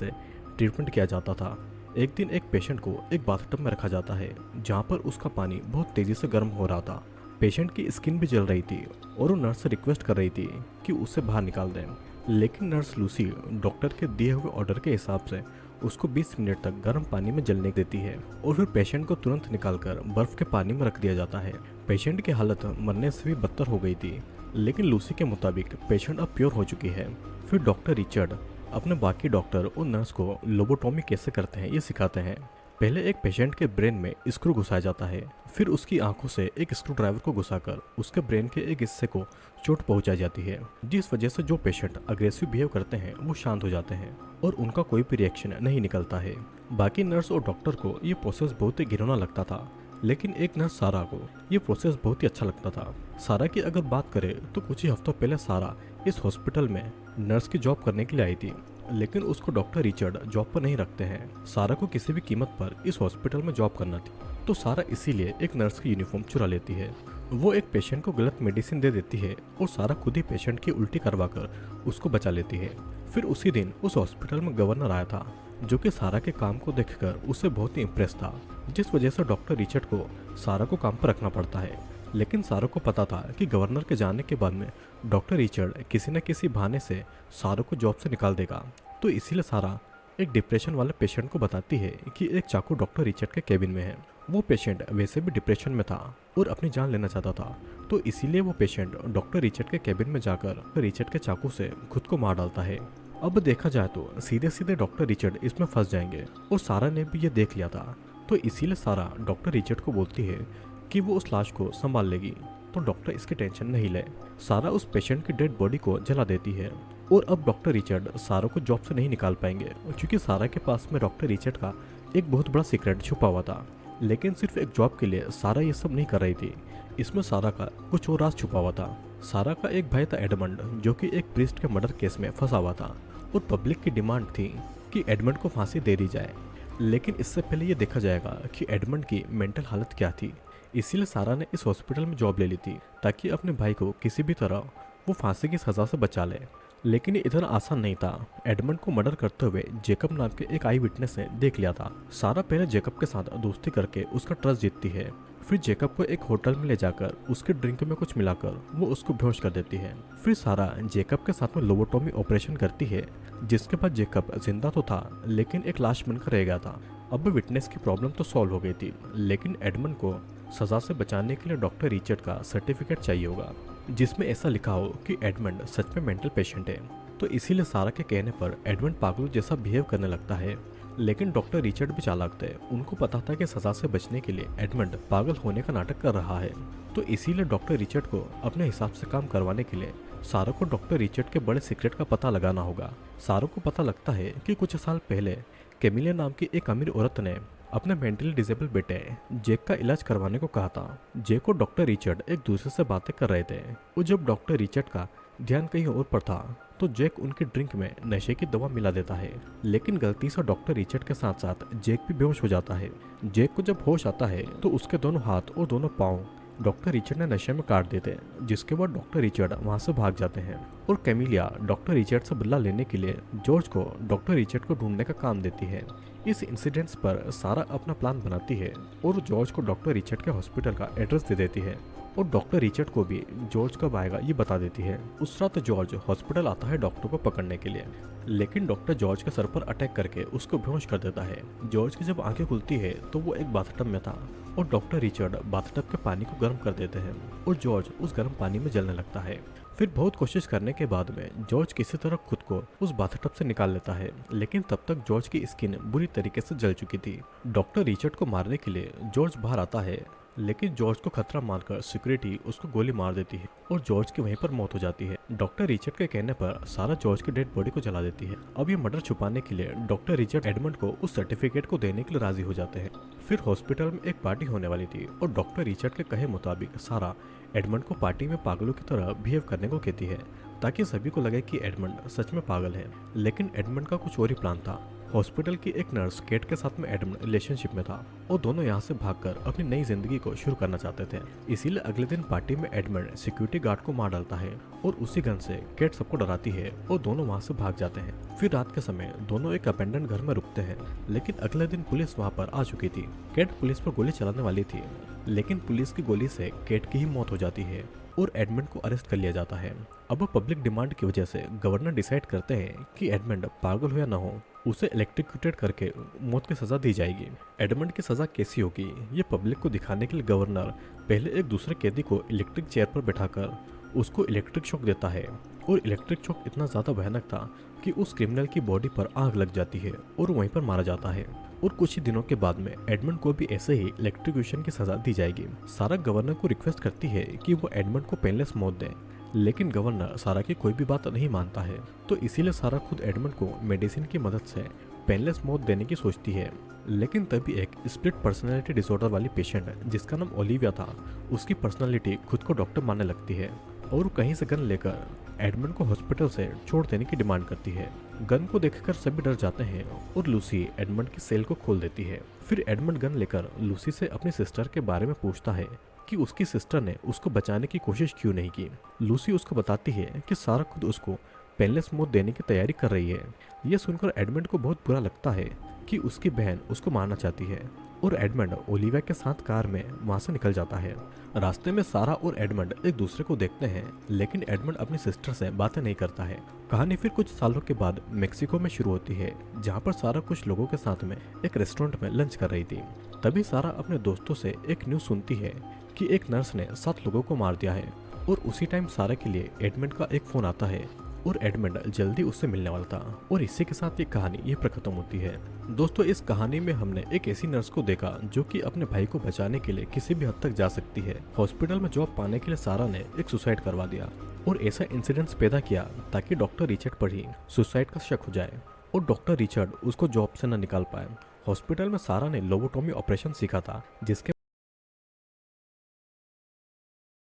से ट्रीटमेंट किया जाता था। एक दिन एक पेशेंट को एक बाथटब में रखा जाता है जहाँ पर उसका पानी बहुत तेजी से गर्म हो रहा था। पेशेंट की स्किन भी जल रही थी और वो नर्स से रिक्वेस्ट कर रही थी कि उसे बाहर निकाल दें, लेकिन नर्स लूसी डॉक्टर के दिए हुए ऑर्डर के हिसाब से उसको 20 मिनट तक गर्म पानी में जलने देती है और फिर पेशेंट को तुरंत निकालकर बर्फ के पानी में रख दिया जाता है। पेशेंट की हालत मरने से भी बदतर हो गई थी, लेकिन लूसी के मुताबिक पेशेंट अब प्योर हो चुकी है। फिर डॉक्टर रिचर्ड अपने बाकी डॉक्टर और नर्स को लोबोटॉमी कैसे करते हैं ये सिखाते हैं। पहले एक पेशेंट के ब्रेन में स्क्रू घुसाया जाता है, फिर उसकी आंखों से एक स्क्रू ड्राइवर को घुसाकर उसके ब्रेन के एक हिस्से को चोट पहुंचाई जाती है, जिस वजह से जो पेशेंट अग्रेसिव बिहेव करते हैं वो शांत हो जाते हैं और उनका कोई भी रिएक्शन नहीं निकलता है। बाकी नर्स और डॉक्टर को ये प्रोसेस बहुत ही घिनौना लगता था, लेकिन एक नर्स सारा को ये प्रोसेस बहुत ही अच्छा लगता था। सारा की अगर बात करें तो कुछ ही हफ्तों पहले सारा इस हॉस्पिटल में नर्स की जॉब करने के लिए आई थी, लेकिन उसको डॉक्टर रिचर्ड जॉब पर नहीं रखते हैं। सारा को किसी भी कीमत पर इस हॉस्पिटल में जॉब करना थी, तो सारा इसीलिए एक नर्स की यूनिफॉर्म चुरा लेती है। वो एक पेशेंट को गलत मेडिसिन दे देती है और सारा खुद ही पेशेंट की उल्टी करवाकर उसको बचा लेती है। फिर उसी दिन उस हॉस्पिटल में गवर्नर आया था, जो कि सारा के काम को देखकर उससे बहुत ही इम्प्रेस था, जिस वजह से डॉक्टर रिचर्ड को सारा को काम पर रखना पड़ता है। लेकिन सारा को पता था कि गवर्नर के जाने के बाद में डॉक्टर रिचर्ड किसी न किसी बहाने से सारा को जॉब से निकाल देगा, तो इसीलिए सारा एक डिप्रेशन वाले पेशेंट को बताती है कि एक चाकू डॉक्टर रिचर्ड के केबिन में है। वो पेशेंट वैसे भी डिप्रेशन में था और अपनी जान लेना चाहता था, तो इसीलिए वो पेशेंट डॉक्टर रिचर्ड के केबिन में जाकर रिचर्ड के चाकू से खुद को मार डालता है। अब देखा जाए तो सीधे सीधे डॉक्टर रिचर्ड इसमें फंस जाएंगे और सारा ने भी ये देख लिया था, तो इसीलिए सारा डॉक्टर रिचर्ड को बोलती है कि वो उस लाश को संभाल लेगी, तो डॉक्टर इसकी टेंशन नहीं ले। सारा उस पेशेंट की डेड बॉडी को जला देती है और अब डॉक्टर रिचर्ड सारा को जॉब से नहीं निकाल पाएंगे, क्योंकि सारा के पास में डॉक्टर रिचर्ड का एक बहुत बड़ा सीक्रेट छुपा हुआ था। लेकिन सिर्फ एक जॉब के लिए सारा ये सब नहीं कर रही थी, इसमें सारा का कुछ और राज छुपा हुआ था। सारा का एक भाई था एडमंड, जो कि एक प्रीस्ट के मर्डर केस में फंसा हुआ था और पब्लिक की डिमांड थी कि एडमंड को फांसी दे दी जाए। लेकिन इससे पहले ये देखा जाएगा कि एडमंड की मेंटल हालत क्या थी, इसीलिए सारा ने इस हॉस्पिटल में जॉब ले ली थी ताकि अपने भाई को किसी भी तरह वो फांसी की सजा से बचा ले। लेकिन ये इतना आसान नहीं था। एडमंड को मर्डर करते हुए जेकब नाम के एक आई विटनेस ने देख लिया था। सारा पहले जेकब के साथ दोस्ती करके उसका ट्रस्ट जीतती है, फिर जेकब को एक होटल में ले जाकर उसके ड्रिंक में कुछ मिलाकर वो उसको बेहोश कर देती है। फिर सारा जेकब के साथ में लोबोटॉमी ऑपरेशन करती है, जिसके बाद जेकब जिंदा तो था लेकिन एक लाश बनकर रह गया था। अब विटनेस की प्रॉब्लम तो सॉल्व हो गई थी, लेकिन एडमंड को सजा से बचाने के लिए डॉक्टर रिचर्ड का सर्टिफिकेट चाहिए होगा, जिसमें ऐसा लिखा हो कि एडमंड सच में मेंटल पेशेंट है। तो इसीलिए सारा के कहने पर एडमंड पागलों जैसा बिहेव करने लगता है। लेकिन डॉक्टर रिचर्ड भी चालाक थे, उनको पता था कि सजा से बचने के लिए एडमंड पागल होने का नाटक कर रहा है, तो इसीलिए डॉक्टर रिचर्ड को अपने हिसाब से काम करवाने के लिए सारा को डॉक्टर रिचर्ड के बड़े सीक्रेट का पता लगाना होगा। सारा को पता लगता है कि कुछ साल पहले कैमिलिया नाम की एक अमीर औरत ने अपने मेंटली डिसेबल बेटे जेक का इलाज करवाने को कहा था। जेक और डॉक्टर रिचर्ड एक दूसरे से बातें कर रहे थे और जब डॉक्टर रिचर्ड का ध्यान कहीं और पर था तो जेक उनकी ड्रिंक में नशे की दवा मिला देता है, लेकिन गलती से डॉक्टर रिचर्ड के साथ साथ जेक भी बेहोश हो जाता है। जेक को जब होश आता है तो उसके दोनों हाथ और दोनों पाँव डॉक्टर रिचर्ड ने नशे में काट देते, जिसके बाद डॉक्टर रिचर्ड वहां से भाग जाते हैं और कैमिलिया डॉक्टर रिचर्ड से बदला लेने के लिए जॉर्ज को डॉक्टर रिचर्ड को ढूंढने का काम देती है। इस इंसिडेंट्स पर सारा अपना प्लान बनाती है और जॉर्ज को डॉक्टर रिचर्ड के हॉस्पिटल का एड्रेस दे देती है और डॉक्टर रिचर्ड को भी जॉर्ज कब आएगा ये बता देती है। उस रात जॉर्ज हॉस्पिटल आता है डॉक्टर को पकड़ने के लिए, लेकिन डॉक्टर जॉर्ज के सर पर अटैक करके उसको बेहोश कर देता है। जॉर्ज की जब आंखें खुलती है तो वो एक बाथटब में था और डॉक्टर रिचर्ड बाथटब के पानी को गर्म कर देते हैं और जॉर्ज उस गर्म पानी में जलने लगता है। फिर बहुत कोशिश करने के बाद में जॉर्ज किसी तरह खुद को उस बाथटब से निकाल लेता है, लेकिन तब तक जॉर्ज की स्किन बुरी तरीके से जल चुकी थी। डॉक्टर रिचर्ड को मारने के लिए जॉर्ज बाहर आता है, लेकिन जॉर्ज को खतरा मानकर सिक्योरिटी उसको गोली मार देती है और जॉर्ज की वहीं पर मौत हो जाती है। डॉक्टर रिचर्ड के कहने पर सारा जॉर्ज की डेड बॉडी को जला देती है। अब ये मर्डर छुपाने के लिए डॉक्टर रिचर्ड एडमंड को उस सर्टिफिकेट को देने के लिए राजी हो जाते हैं। फिर हॉस्पिटल में एक पार्टी होने वाली थी और डॉक्टर रिचर्ड के कहे मुताबिक सारा एडमंड को पार्टी में पागलों की तरह बिहेव करने को कहती है ताकि सभी को लगे कि एडमंड सच में पागल है। लेकिन एडमंड का कुछ और ही प्लान था। हॉस्पिटल की एक नर्स केट के साथ में एडमंड रिलेशनशिप में था और दोनों यहाँ से भागकर अपनी नई जिंदगी को शुरू करना चाहते थे। इसीलिए अगले दिन पार्टी में एडमंड सिक्योरिटी गार्ड को मार डालता है और उसी गन से केट सबको डराती है और दोनों वहाँ से भाग जाते हैं। फिर रात के समय दोनों एक अबेंडन घर में रुकते हैं, लेकिन अगले दिन पुलिस वहाँ पर आ चुकी थी। केट पुलिस पर गोली चलाने वाली थी, लेकिन पुलिस की गोली से केट की ही मौत हो जाती है और एडमंड को अरेस्ट कर लिया जाता है। अब पब्लिक डिमांड की वजह से गवर्नर डिसाइड करते हैं कि एडमंड पागल हो या ना हो, उसे इलेक्ट्रिक्यूटेड करके मौत की सजा दी जाएगी। एडमंड की सजा कैसी होगी ये पब्लिक को दिखाने के लिए गवर्नर पहले एक दूसरे कैदी को इलेक्ट्रिक चेयर पर बैठाकर उसको इलेक्ट्रिक शॉक देता है और इलेक्ट्रिक शॉक इतना ज़्यादा भयानक था कि उस क्रिमिनल की बॉडी पर आग लग जाती है और वहीं पर मारा जाता है। और कुछ ही दिनों के बाद में एडमंड को भी ऐसे ही इलेक्ट्रिक्यूशन की सजा दी जाएगी। सारा गवर्नर को रिक्वेस्ट करती है कि वो एडमंड को पेनलेस मौत दें, लेकिन गवर्नर सारा की कोई भी बात नहीं मानता है। तो इसीलिए सारा खुद एडमंड को मेडिसिन की मदद से पेनलेस मौत देने की सोचती है। लेकिन तभी एक स्प्लिट पर्सनैलिटी डिसऑर्डर वाली पेशेंट जिसका नाम ओलिविया था, उसकी पर्सनैलिटी खुद को डॉक्टर मानने लगती है और कहीं से गन लेकर एडमंड को हॉस्पिटल से छोड़ देने की डिमांड करती है। गन को देखकर सभी डर जाते हैं और लूसी एडमंड की सेल को खोल देती है। फिर एडमंड गन लेकर लूसी से अपनी सिस्टर के बारे में पूछता है कि उसकी सिस्टर ने उसको बचाने की कोशिश क्यों नहीं की। लूसी उसको बताती है कि सारा खुद उसको पेनलेस मौत देने की तैयारी कर रही है। यह सुनकर एडमंड को बहुत बुरा लगता है कि उसकी बहन उसको मारना चाहती है और एडमंड ओलिविया के साथ कार में वहां से निकल जाता है। रास्ते में सारा और एडमंड एक दूसरे को देखते हैं, लेकिन एडमंड अपनी सिस्टर से बातें नहीं करता है। कहानी फिर कुछ सालों के बाद मेक्सिको में शुरू होती है, जहाँ पर सारा कुछ लोगों के साथ में एक रेस्टोरेंट में लंच कर रही थी। तभी सारा अपने दोस्तों से एक न्यूज़ सुनती है कि एक नर्स ने 7 लोगों को मार दिया है और उसी टाइम सारा के लिए एडमंड का एक फोन आता है और एडमंड जल्दी उससे मिलने वाला था। और इसी के साथ ये कहानी ये पर खत्म होती है। दोस्तों, इस कहानी में हमने एक ऐसी नर्स को देखा जो कि अपने भाई को बचाने के लिए किसी भी हद तक जा सकती है। हॉस्पिटल में जॉब पाने के लिए सारा ने एक सुसाइड करवा दिया और ऐसा इंसिडेंट्स पैदा किया ताकि डॉक्टर रिचर्ड पर ही सुसाइड का शक हो जाए और डॉक्टर रिचर्ड उसको जॉब से न निकाल पाए। हॉस्पिटल में सारा ने लोबोटोमी ऑपरेशन सीखा था, जिसके